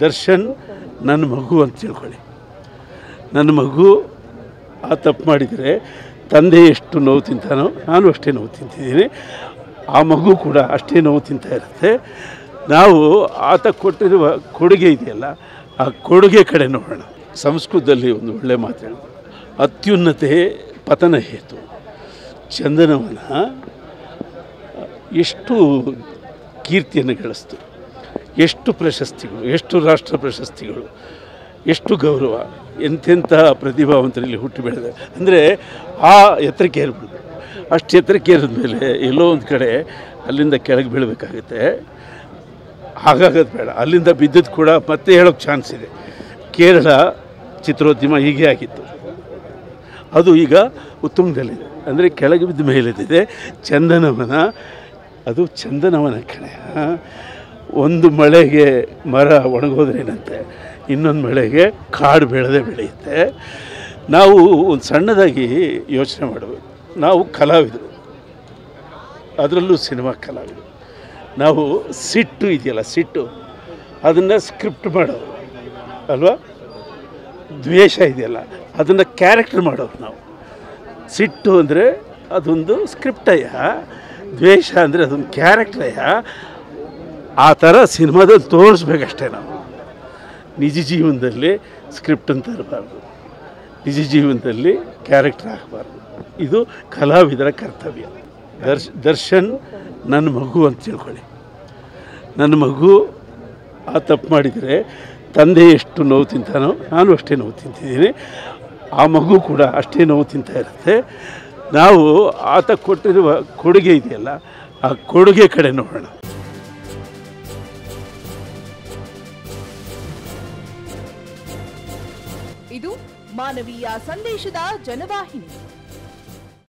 ದರ್ಶನ್ ನನ್ನ ಮಗು ಅಂತ ತಿಳ್ಕೊಳ್ಳಿ. ನನ್ನ ಮಗು ಆ ತಪ್ಪು ಮಾಡಿದರೆ ತಂದೆ ಎಷ್ಟು ನೋವು ತಿಂತಾನೋ ನಾನು ಅಷ್ಟೇ ನೋವು ತಿಂತಿದ್ದೀನಿ. ಆ ಮಗು ಕೂಡ ಅಷ್ಟೇ ನೋವು ತಿಂತಾ ಇರುತ್ತೆ. ನಾವು ಆತ ಕೊಟ್ಟಿರುವ ಕೊಡುಗೆ ಇದೆಯಲ್ಲ, ಆ ಕೊಡುಗೆ ಕಡೆ ನೋಡೋಣ. ಸಂಸ್ಕೃತದಲ್ಲಿ ಒಂದು ಒಳ್ಳೆಯ ಮಾತು ಹೇಳಿದ್ರು, ಅತ್ಯುನ್ನತೆ ಪತನ ಹೇತು. ಚಂದನವನ ಎಷ್ಟು ಕೀರ್ತಿಯನ್ನು ಗಳಿಸ್ತು, ಎಷ್ಟು ಪ್ರಶಸ್ತಿಗಳು, ಎಷ್ಟು ರಾಷ್ಟ್ರ ಪ್ರಶಸ್ತಿಗಳು, ಎಷ್ಟು ಗೌರವ, ಎಂತೆಂಥ ಪ್ರತಿಭಾವಂತರಲ್ಲಿ ಹುಟ್ಟಿ ಬೆಳೆದ. ಅಂದರೆ ಆ ಎತ್ತರಕ್ಕೆ ಏರ್ಬಿಡ್ಬೇಕು. ಅಷ್ಟು ಎತ್ತರಕ್ಕೆ ಏರಿದ ಮೇಲೆ ಎಲ್ಲೋ ಒಂದು ಕಡೆ ಅಲ್ಲಿಂದ ಕೆಳಗೆ ಬೀಳಬೇಕಾಗುತ್ತೆ. ಹಾಗಾಗೋದು ಬೇಡ. ಅಲ್ಲಿಂದ ಬಿದ್ದದ್ದು ಕೂಡ ಮತ್ತೆ ಹೇಳೋಕ್ಕೆ ಚಾನ್ಸ್ ಇದೆ. ಕೇರಳ ಚಿತ್ರೋದ್ಯಮ ಹೀಗೆ ಆಗಿತ್ತು, ಅದು ಈಗ ಉತ್ತುಂಗದಲ್ಲಿದೆ. ಅಂದರೆ ಕೆಳಗೆ ಬಿದ್ದ ಮೇಲೆದಿದೆ. ಚಂದನವನ, ಅದು ಚಂದನವನ ಕಣೆ. ಒಂದು ಮಳೆಗೆ ಮರ ಒಣಗೋದ್ರೇನಂತೆ, ಇನ್ನೊಂದು ಮಳೆಗೆ ಕಾಡು ಬೆಳೆಯುತ್ತೆ. ನಾವು ಒಂದು ಸಣ್ಣದಾಗಿ ಯೋಚನೆ ಮಾಡಬೇಕು. ನಾವು ಕಲಾವಿದರು, ಅದರಲ್ಲೂ ಸಿನಿಮಾ ಕಲಾವಿದರು. ನಾವು ಸಿಟ್ಟು ಇದೆಯಲ್ಲ, ಸಿಟ್ಟು ಅದನ್ನು ಸ್ಕ್ರಿಪ್ಟ್ ಮಾಡೋರು ಅಲ್ವಾ. ದ್ವೇಷ ಇದೆಯಲ್ಲ, ಅದನ್ನು ಕ್ಯಾರೆಕ್ಟರ್ ಮಾಡೋರು ನಾವು. ಸಿಟ್ಟು ಅಂದರೆ ಅದೊಂದು ಸ್ಕ್ರಿಪ್ಟಯ್ಯ, ದ್ವೇಷ ಅಂದರೆ ಅದೊಂದು ಕ್ಯಾರೆಕ್ಟ್ರಯ್ಯ. ಆ ಥರ ಸಿನಿಮಾದಲ್ಲಿ ತೋರಿಸ್ಬೇಕಷ್ಟೇ ನಾವು. ನಿಜ ಜೀವನದಲ್ಲಿ ಸ್ಕ್ರಿಪ್ಟ್ ಅಂತ ಇರಬಾರ್ದು, ನಿಜ ಜೀವನದಲ್ಲಿ ಕ್ಯಾರೆಕ್ಟರ್ ಆಗಬಾರ್ದು. ಇದು ಕಲಾವಿದರ ಕರ್ತವ್ಯ. ದರ್ಶನ್ ನನ್ನ ಮಗು ಅಂತ ತಿಳ್ಕೊಳ್ಳಿ. ನನ್ನ ಮಗು ಆ ತಪ್ಪು ಮಾಡಿದರೆ ತಂದೆ ಎಷ್ಟು ನೋವು ತಿಂತಾನೋ ನಾನು ಅಷ್ಟೇ ನೋವು ತಿಂತಿದ್ದೀನಿ. ಆ ಮಗು ಕೂಡ ಅಷ್ಟೇ ನೋವು ತಿಂತಾ ಇರುತ್ತೆ. ನಾವು ಆತ ಕೊಟ್ಟಿರುವ ಕೊಡುಗೆ ಇದೆಯಲ್ಲ, ಆ ಕೊಡುಗೆ ಕಡೆ ನೋಡೋಣ. ಇದು ಮಾನವೀಯ ಸಂದೇಶದ ಜನವಾಹಿನಿ.